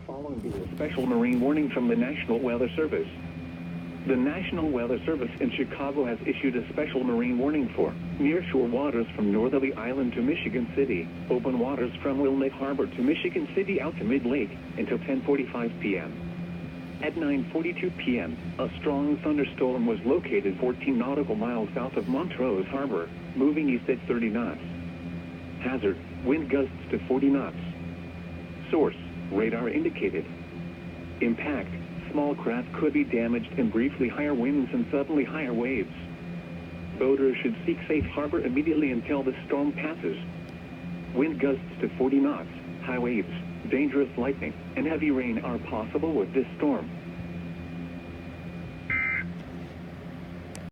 following is a special marine warning from the National Weather Service. The National Weather Service in Chicago has issued a special marine warning for nearshore waters from northerly island to Michigan City, open waters from Wilmette Harbor to Michigan City out to mid-lake until 10:45 p.m. At 9:42 p.m., a strong thunderstorm was located 14 nautical miles south of Montrose Harbor, moving east at 30 knots. Hazard, wind gusts to 40 knots. Source, radar indicated. Impact, small craft could be damaged and briefly higher winds and suddenly higher waves. Boaters should seek safe harbor immediately until the storm passes. Wind gusts to 40 knots, high waves, dangerous lightning, and heavy rain are possible with this storm.